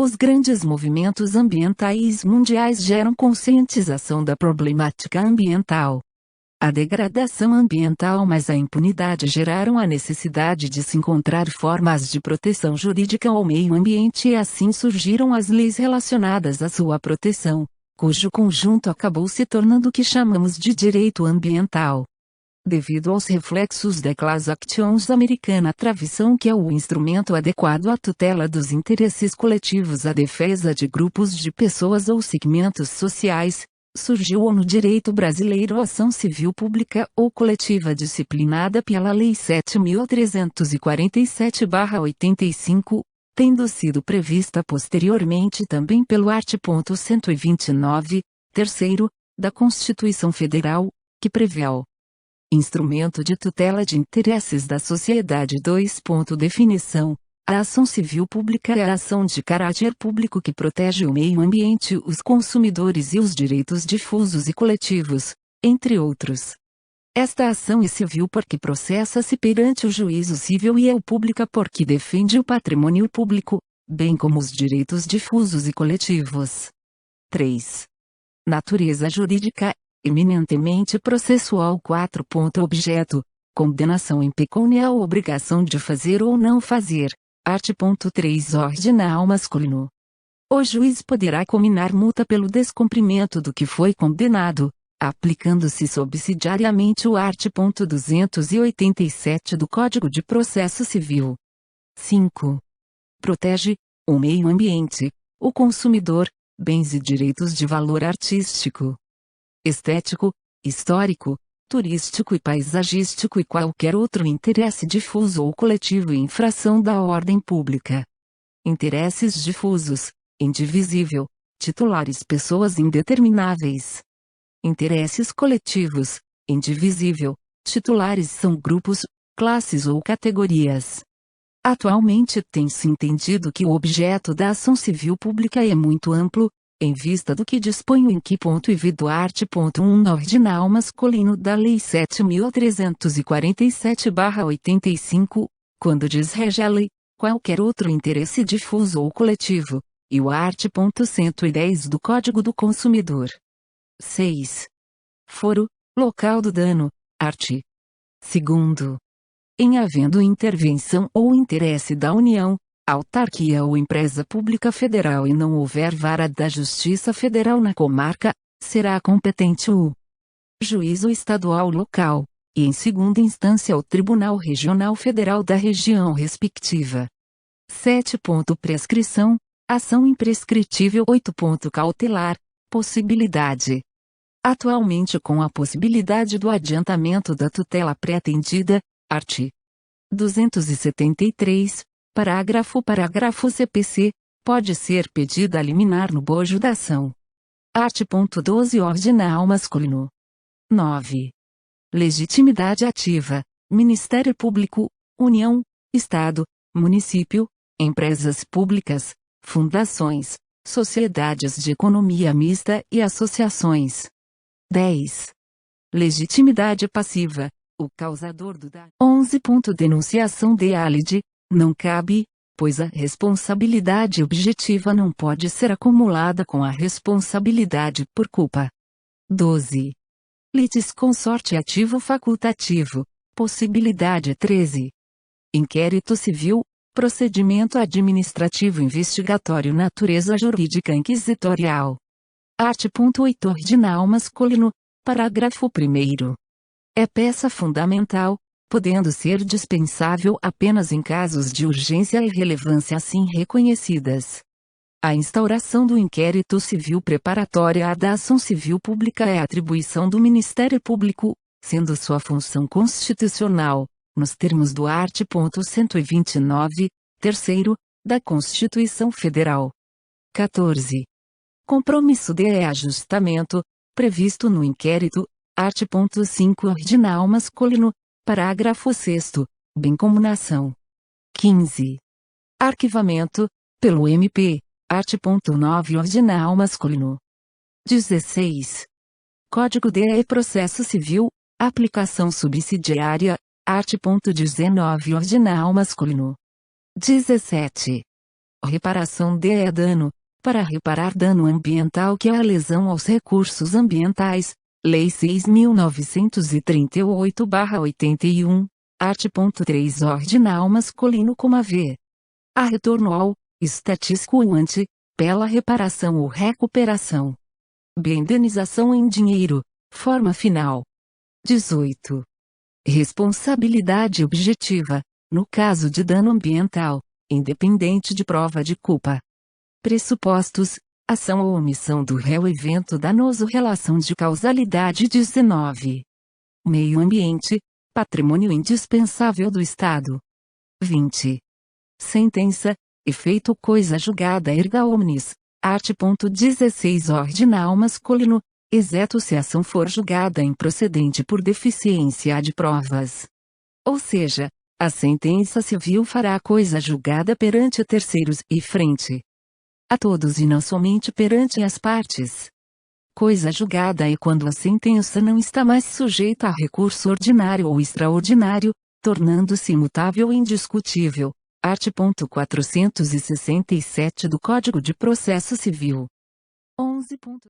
Os grandes movimentos ambientais mundiais geram conscientização da problemática ambiental. A degradação ambiental mais a impunidade geraram a necessidade de se encontrar formas de proteção jurídica ao meio ambiente e assim surgiram as leis relacionadas à sua proteção, cujo conjunto acabou se tornando o que chamamos de direito ambiental. Devido aos reflexos da Class Actions americana, a tradição que é o instrumento adequado à tutela dos interesses coletivos, à defesa de grupos de pessoas ou segmentos sociais, surgiu no direito brasileiro a ação civil pública ou coletiva disciplinada pela Lei 7.347/85, tendo sido prevista posteriormente também pelo art. 129, terceiro, da Constituição Federal, que prevê o instrumento de tutela de interesses da sociedade. Definição: a ação civil pública é a ação de caráter público que protege o meio ambiente, os consumidores e os direitos difusos e coletivos, entre outros. Esta ação é civil porque processa-se perante o juízo civil e é pública porque defende o patrimônio público, bem como os direitos difusos e coletivos. 3. Natureza jurídica, eminentemente processual. 4. Objeto: condenação em pecunial, obrigação de fazer ou não fazer. Art. 3. Ordinal masculino. O juiz poderá cominar multa pelo descumprimento do que foi condenado, aplicando-se subsidiariamente o art. 287 do Código de Processo Civil. 5. Protege o meio ambiente, o consumidor, bens e direitos de valor artístico, estético, histórico, turístico e paisagístico e qualquer outro interesse difuso ou coletivo e infração da ordem pública. Interesses difusos: indivisível, titulares pessoas indetermináveis. Interesses coletivos: indivisível, titulares são grupos, classes ou categorias. Atualmente tem-se entendido que o objeto da ação civil pública é muito amplo, em vista do que dispõe o em que e v do art. 1 ordinal masculino da Lei 7.347/85, quando diz rege a lei, qualquer outro interesse difuso ou coletivo, e o art. 110 do Código do Consumidor. 6. Foro, local do dano, art. 2. Em havendo intervenção ou interesse da União, autarquia ou empresa pública federal e não houver vara da Justiça Federal na comarca, será competente o juízo estadual local, e em segunda instância o Tribunal Regional Federal da região respectiva. 7. Prescrição, ação imprescritível. 8. Cautelar, possibilidade. Atualmente, com a possibilidade do adiantamento da tutela pretendida, art. 273, parágrafo CPC, pode ser pedida a liminar no bojo da ação. Art. 12 ordinal masculino. 9. Legitimidade ativa, Ministério Público, União, Estado, Município, empresas públicas, fundações, sociedades de economia mista e associações. 10. Legitimidade passiva, o causador do dano. 11. Denunciação de álide, não cabe, pois a responsabilidade objetiva não pode ser acumulada com a responsabilidade por culpa. 12. Litisconsorte ativo facultativo, possibilidade. 13. Inquérito civil, procedimento administrativo investigatório, natureza jurídica inquisitorial. Art. 8 ordinal masculino, parágrafo 1º. É peça fundamental, podendo ser dispensável apenas em casos de urgência e relevância assim reconhecidas. A instauração do inquérito civil preparatória à da ação civil pública é atribuição do Ministério Público, sendo sua função constitucional, nos termos do art. 129, terceiro, da Constituição Federal. 14. Compromisso de ajustamento, previsto no inquérito, art. 5 ordinal masculino, parágrafo 6º, bem como na ação. 15. Arquivamento, pelo MP, art. 9 ordinal masculino. 16. Código de Processo Civil, aplicação subsidiária, art. 19 ordinal masculino. 17. Reparação de é dano. Para reparar dano ambiental que é a lesão aos recursos ambientais. Lei 6.938/81, art. 3 ordinal masculino com a v. A retorno ao status quo ante, pela reparação ou recuperação. B. Indenização em dinheiro, forma final. 18. Responsabilidade objetiva, no caso de dano ambiental, independente de prova de culpa. Pressupostos: ação ou omissão do réu, evento danoso, relação de causalidade. 19. Meio ambiente, patrimônio indispensável do Estado. 20. Sentença, efeito coisa julgada erga omnes, art. 16 ordinal masculino, exceto se a ação for julgada improcedente por deficiência de provas. Ou seja, a sentença civil fará a coisa julgada perante terceiros e frente a todos e não somente perante as partes. Coisa julgada é quando a sentença não está mais sujeita a recurso ordinário ou extraordinário, tornando-se imutável e indiscutível. Art. 467 do Código de Processo Civil. 11.